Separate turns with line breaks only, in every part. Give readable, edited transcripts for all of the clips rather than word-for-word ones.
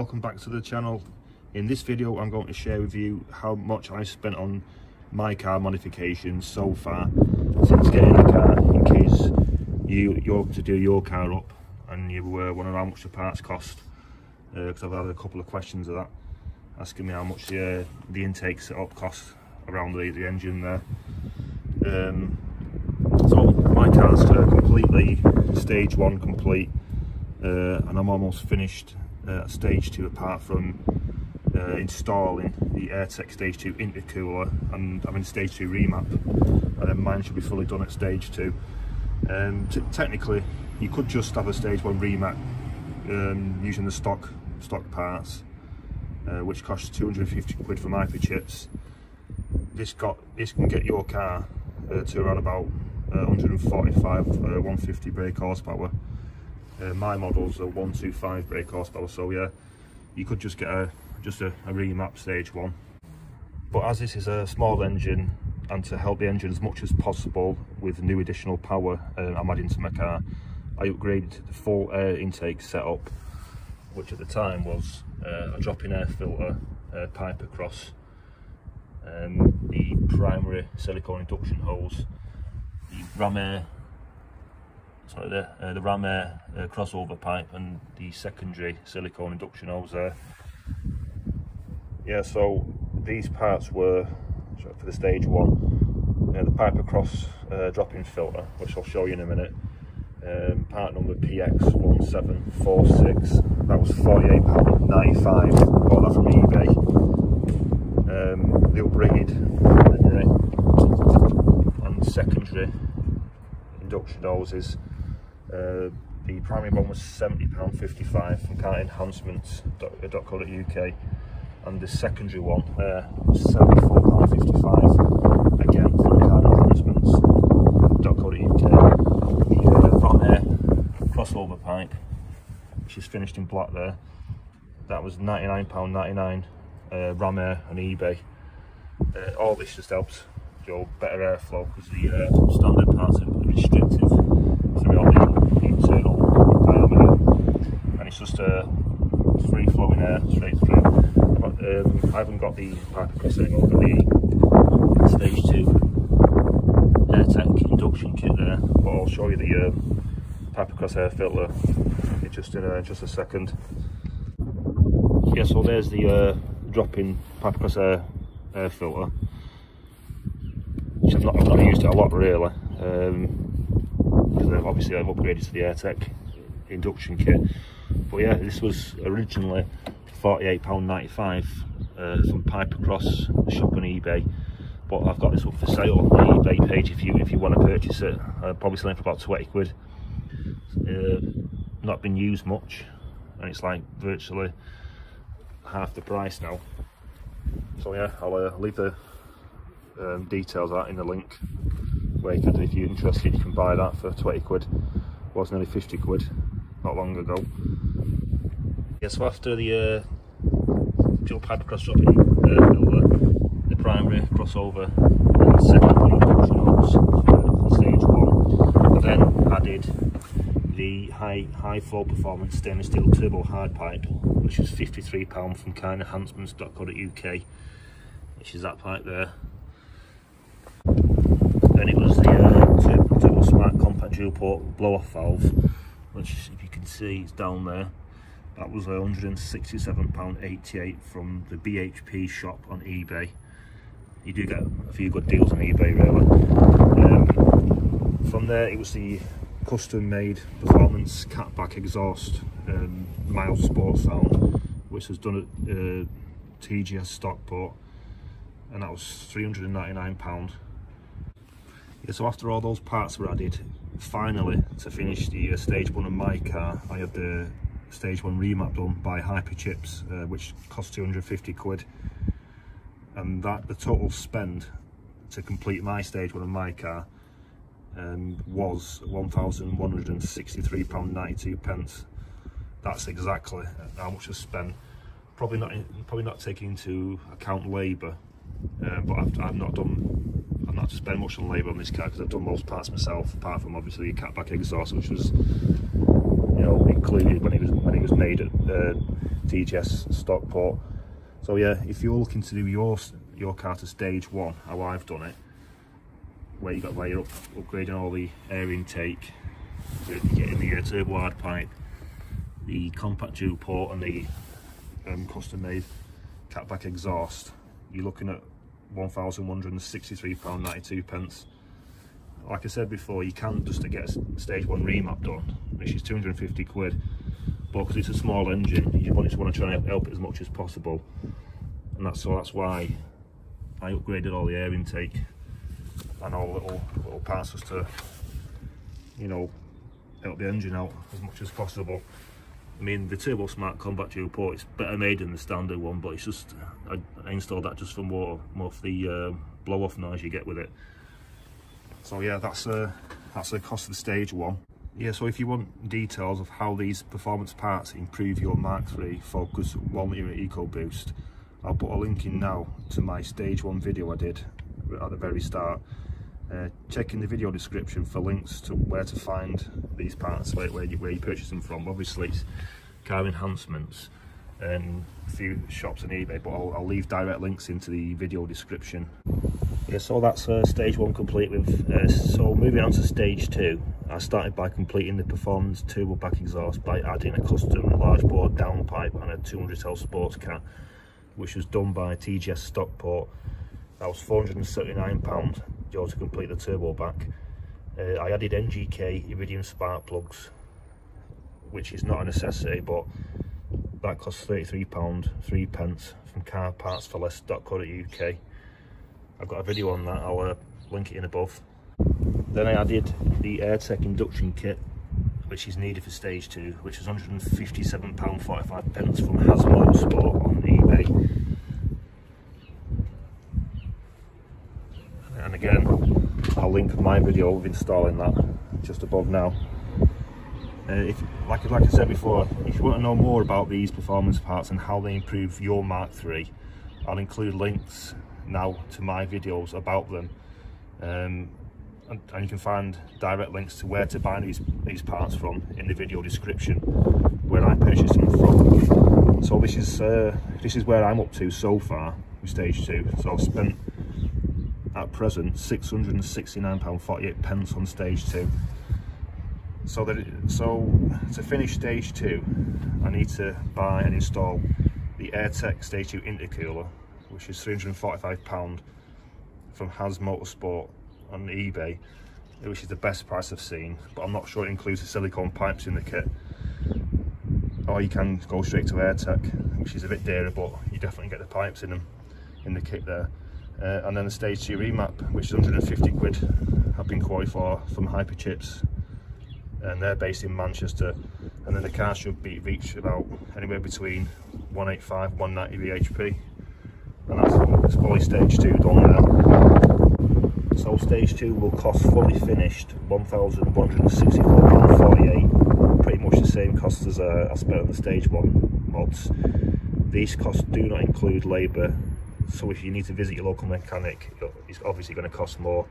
welcome back to the channel. In this video I'm going to share with you how much I've spent on my car modifications so far since getting a car, in case you're to do your car up and you want to know how much the parts cost, because I've had a couple of questions of that asking me how much the intake setup costs around the engine there. So my car's completely stage 1 complete, and I'm almost finished at stage 2 apart from installing the MTEC stage 2 intercooler, and I'm in stage 2 remap, and then mine should be fully done at stage 2. Technically you could just have a stage 1 remap using the stock parts, which costs 250 quid from microchips. This can get your car to around about 145 150 brake horsepower. My models are 125 brake horsepower, so yeah, you could just get a remap stage 1. But as this is a small engine, and to help the engine as much as possible with new additional power I'm adding to my car, I upgraded to the full air intake setup, which at the time was a drop-in air filter, pipe across, the primary silicone induction hose, the ram air crossover pipe, and the secondary silicone induction hose there. Yeah, so these parts were for the stage 1. The pipe across drop-in filter, which I'll show you in a minute. Part number PX1746. That was £48.95. Bought that from eBay. The upgraded primary and secondary induction hoses. The primary one was £70.55 from cartenhancements.co.uk, and the secondary one was £74.55, again from cartenhancements.co.uk. The ram air crossover pipe, which is finished in black there, that was £99.99 ram air on eBay. All this just helps better airflow, because the standard parts are restrictive throughout the internal diameter, and it's just free flowing air straight through. I haven't got the pipe across anymore, but the stage 2 MTEC induction kit there, but I'll show you the pipe across air filter in just a second. Yeah, so there's the drop-in pipe across air filter, which I've not used it a lot really, because obviously I've upgraded to the MTEC induction kit. But yeah, this was originally £48.95 from Pipe Across shop on eBay, but I've got this up for sale on the eBay page if you want to purchase it. Probably selling for about 20 quid. Not been used much, and it's like virtually half the price now. So yeah, I'll leave the details out in the link, where you can, if you're interested, you can buy that for 20 quid. It was nearly 50 quid not long ago. Yeah, so after the dual pipe across drop-in filter, the primary crossover and secondary induction hose for stage 1, I then added the high flow performance stainless steel turbo hard pipe, which is £53 from cartenhancements.co.uk, which is that pipe there. Then it was the turbo smart compact dual port blow off valve, which, if you can see, is down there. That was £167.88 from the BHP shop on eBay. You do get a few good deals on eBay really. From there it was the custom made performance catback exhaust, mild sports sound, which was done at TGS Stockport, and that was £399. Yeah, so after all those parts were added, finally, to finish the stage 1 of my car, I had the stage 1 remap done by Hyperchips, which cost 250 quid, and the total spend to complete my stage 1 of my car was £1,163.92. That's exactly how much I spent. Probably not taking into account labour, but I've not had to spend much on labour on this car, because I've done most parts myself, apart from obviously the catback exhaust, which was know, included when it was made at TGS Stockport. So yeah, if you're looking to do your car to stage 1, how I've done it, where you're upgrading all the air intake, you're getting the turbo hard pipe, the compact dual port, and the custom made catback exhaust, you're looking at £1,163.92. Like I said before, you can just to get a stage 1 remap done, which is 250 quid, but because it's a small engine, you just want to try and help it as much as possible, and that's why I upgraded all the air intake and all little parts just to, you know, help the engine out as much as possible. I mean, the Turbo Smart Compact Dual Port, it's better made than the standard one, but it's just, I installed that just for more of the blow-off noise you get with it. So yeah, that's the cost of the stage 1. Yeah, so if you want details of how these performance parts improve your Mark III Focus while you're at EcoBoost, I'll put a link in now to my stage 1 video I did at the very start. Check in the video description for links to where to find these parts, where you purchase them from. Obviously it's Car Enhancements and a few shops on eBay, but I'll leave direct links into the video description. Yeah, so that's stage 1 complete with. So moving on to stage 2, I started by completing the Performance Turbo back exhaust by adding a custom large bore downpipe and a 200L sports cat, which was done by TGS Stockport. That was £479 to complete the turbo back. I added NGK Iridium spark plugs, which is not a necessity, but that costs £33.03 from carpartsforless.co.uk. I've got a video on that, I'll link it in above. Then I added the AirTech induction kit, which is needed for stage 2, which is £157.45 from Has Motorsport on eBay. And again, I'll link my video of installing that just above now. Like I said before, if you want to know more about these performance parts and how they improve your Mark III, I'll include links now to my videos about them, and you can find direct links to where to buy these parts from in the video description, where I purchased them from. So this is where I'm up to so far with stage 2. So I've spent at present £669.48 on stage 2. So to finish stage 2, I need to buy and install the AirTech stage 2 intercooler, which is £345 from Has Motorsport on eBay, which is the best price I've seen, but I'm not sure it includes the silicone pipes in the kit. Or you can go straight to AirTech, which is a bit dearer, but you definitely get the pipes in the kit there. And then the stage 2 remap, which is 150 quid, I've been quoted for from Hyperchips, and they're based in Manchester. And then the car should reach about anywhere between 185 and 190 bhp, and that's fully stage 2 done now. So stage 2 will cost fully finished £1,164.48, pretty much the same cost as I spent on the stage 1 mods. These costs do not include labour, so if you need to visit your local mechanic, it's obviously going to cost more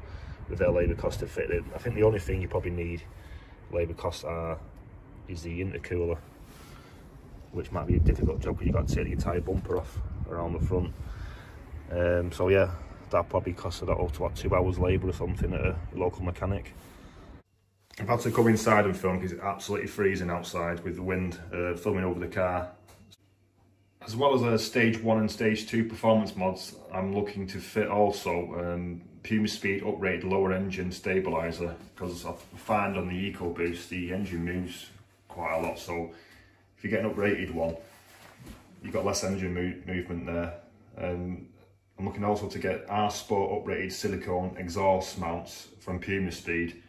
with their labour cost to fit in. I think the only thing you probably need labour costs is the intercooler, which might be a difficult job because you've got to take the entire bumper off around the front. So yeah, that probably costs up to 2 hours labour or something at a local mechanic. I've had to come inside and film because it's absolutely freezing outside with the wind filming over the car. As well as stage 1 and stage 2 performance mods, I'm looking to fit also Puma Speed uprated lower engine stabiliser, because I find on the EcoBoost the engine moves quite a lot, so if you get an uprated one, you've got less engine movement there. I'm looking also to get R Sport uprated silicone exhaust mounts from Puma Speed,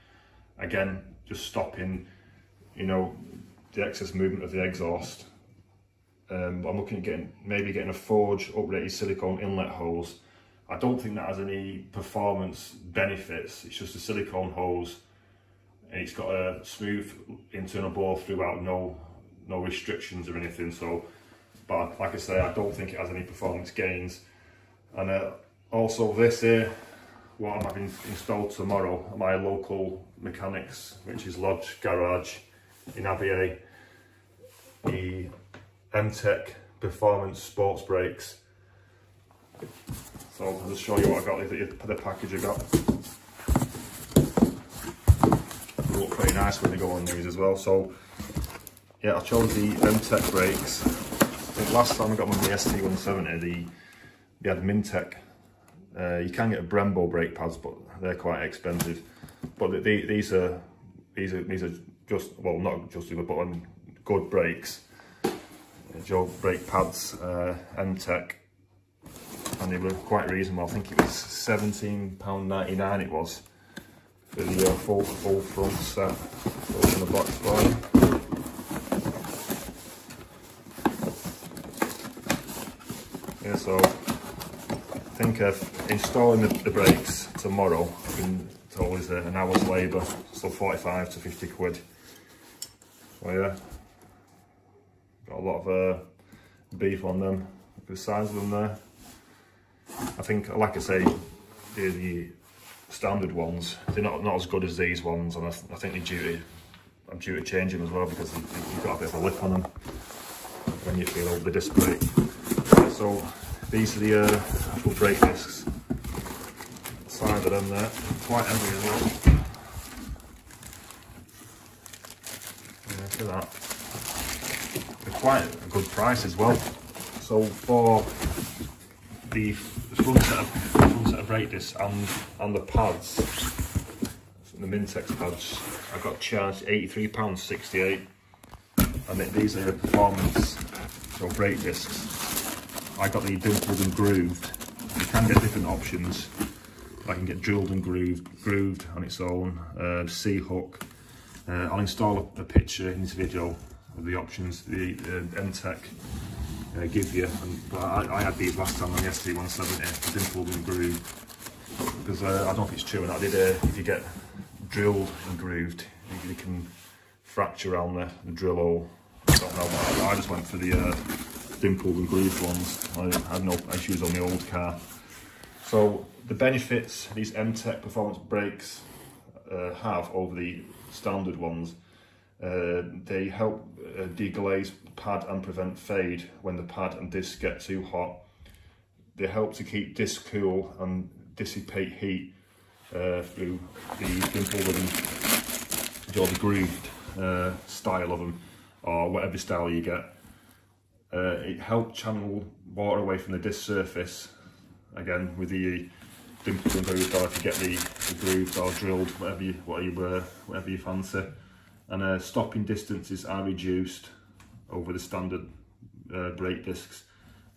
again just stopping, you know, the excess movement of the exhaust. I'm looking at maybe getting a Forge uprated silicone inlet hose. I don't think that has any performance benefits, it's just a silicone hose and it's got a smooth internal bore throughout, no restrictions or anything. So, but like I say, I don't think it has any performance gains. And also this here, what I'm having installed tomorrow at my local mechanics, which is Lodge Garage in Abbey. the MTEC Performance Sports brakes. So I'll just show you what I got, the package I got. They look pretty nice when they go on these as well. So yeah, I chose the MTEC brakes. I think last time I got them on the ST170, they had MTEC. You can get Brembo brake pads, but they're quite expensive. But these are just, well, not just good, but good brakes. Joe brake pads, MTEC, and they were quite reasonable. I think it was £17.99 it was for the full front set. Open the box for you. Yeah, so I think installing the brakes tomorrow, I've been told is an hour's labour, so 45 to 50 quid. So yeah, got a lot of beef on them. The size of them there. I think, like I say, the standard ones, they're not as good as these ones, and I think I'm due to change them as well, because you've got a bit of a lip on them when you feel over the disc brake. So these are the actual brake discs. The side of them there, quite heavy as well. Yeah, look at that. They're quite a good price as well. So for the front set of brake discs and the pads, the MTEC pads, I got charged £83.68, and these are the performance brake discs. I got the dimpled and grooved. You can get different options. I can get drilled and grooved on its own, C-hook. I'll install a picture in this video of the options the MTEC give you. But I had these last time on the ST170, dimpled and grooved, because I don't know if it's true or not. If you get drilled and grooved, you can fracture around the drill hole. I don't know, but I just went for the dimpled and grooved ones. I had no issues on the old car. So the benefits these MTEC Performance brakes have over the standard ones, they help deglaze pad and prevent fade when the pad and disc get too hot. They help to keep disc cool and dissipate heat through the dimpled and the grooved style of them, or whatever style you get. It helps channel water away from the disc surface, again with the dimpled and grooved, or if you get the grooved or drilled, whatever you fancy. And stopping distances are reduced over the standard brake discs.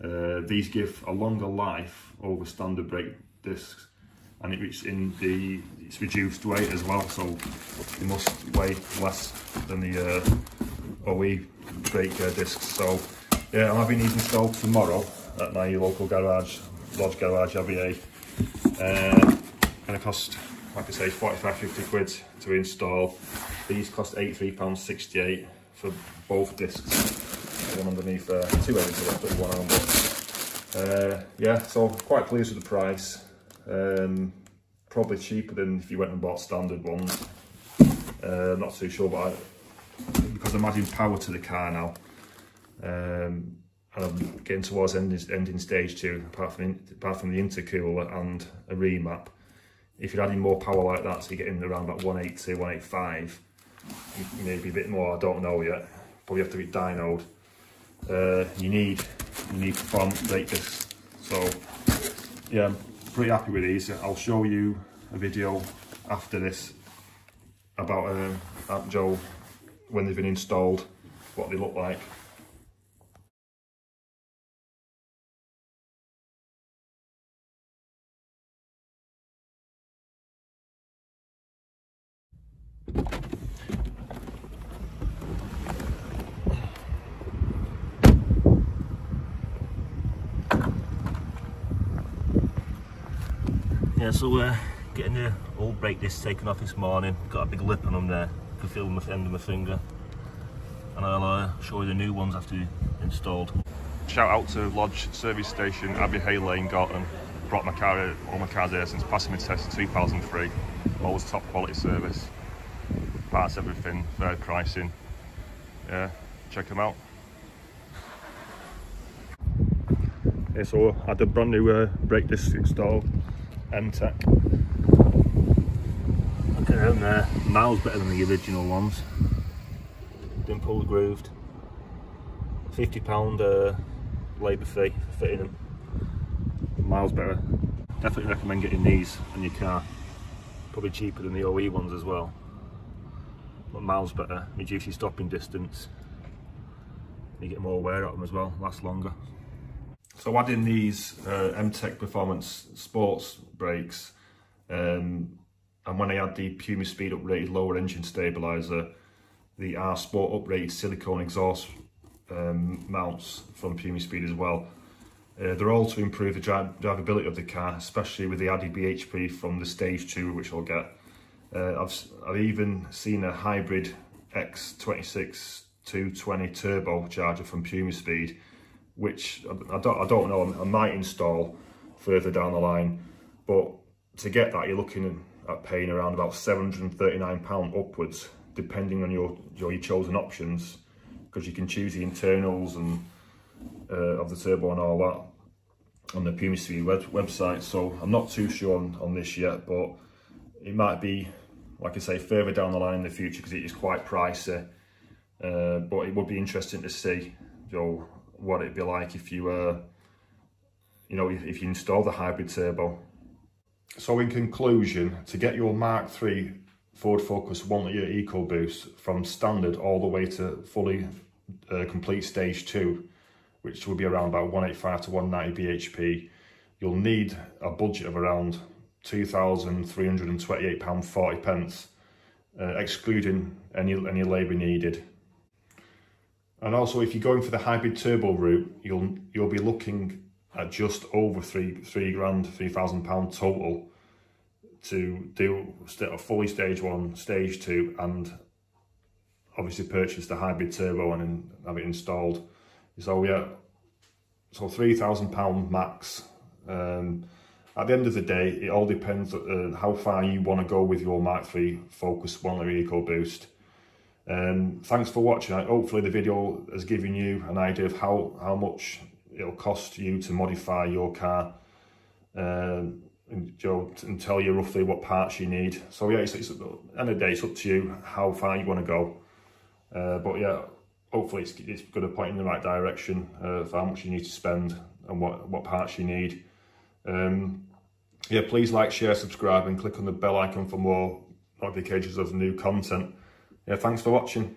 These give a longer life over standard brake discs, and it's reduced weight as well, so they must weigh less than the OE brake discs. So yeah, I'm having these installed tomorrow at my local garage, Lodge Garage LBA. Gonna cost, like I say, 45–50 quid to install. These cost £83.68 for both discs. One underneath there, two ends of it, one on. Yeah, so quite pleased with the price. Probably cheaper than if you went and bought standard ones. Not too sure, but because I'm adding power to the car now, and I'm getting towards ending stage 2, apart from the intercooler and a remap. If you're adding more power like that, so you're getting around about 180, 185, maybe a bit more, I don't know yet. Probably have to be dynoed. You need performance brake discs. So yeah, I'm pretty happy with these. I'll show you a video after this about Joe when they've been installed, what they look like.
Yeah, so we're getting the old brake discs taken off this morning. Got a big lip on them there, I can feel them with the end of my finger. And I'll show you the new ones after installed.
Shout out to Lodge Service Station, Abbey Hay Lane, Gorton. Brought my car, all my cars here since passing my test in 2003. Always top quality service. Parts, everything, fair pricing. Yeah, check them out. Yeah, so I had a brand new brake disc installed, MTEC.
Look at them there, miles better than the original ones. Dimple grooved. £50 labour fee for fitting them.
Miles better.
Definitely recommend getting these on your car. Probably cheaper than the OE ones as well. But miles better, reduce your stopping distance. You get more wear out of them as well, last longer.
So adding these MTEC Performance Sports brakes, and when I add the Puma Speed uprated lower engine stabiliser, the R Sport uprated silicone exhaust mounts from Puma Speed as well, they're all to improve the drivability of the car, especially with the added BHP from the Stage 2, which I'll get. I've even seen a hybrid X26 220 turbocharger from Puma Speed, which I don't know, I might install further down the line, but to get that you're looking at paying around about £739 upwards, depending on your chosen options, because you can choose the internals and of the turbo and all that on the Puma Speed website. So I'm not too sure on this yet, but it might be, like I say, further down the line in the future, because it is quite pricey. But it would be interesting to see, what it'd be like if you, if you install the hybrid turbo. So in conclusion, to get your Mark III Ford Focus 1 litre EcoBoost from standard all the way to fully complete Stage 2, which will be around about 185 to 190 bhp, you'll need a budget of around £2,328.40, excluding any labour needed. And also, if you're going for the hybrid turbo route, you'll be looking at just over £3,000 total to do a fully Stage 1, Stage 2, and obviously purchase the hybrid turbo and then have it installed. So yeah, so £3,000 max. At the end of the day, it all depends how far you want to go with your Mark III Focus 1 litre EcoBoost. Thanks for watching. Hopefully the video has given you an idea of how much it'll cost you to modify your car, and tell you roughly what parts you need. So yeah, it's at the end of the day, it's up to you how far you want to go. But yeah, hopefully it's going to point in the right direction for how much you need to spend and what parts you need. Yeah, please like, share, subscribe, and click on the bell icon for more notifications of new content. Yeah, thanks for watching.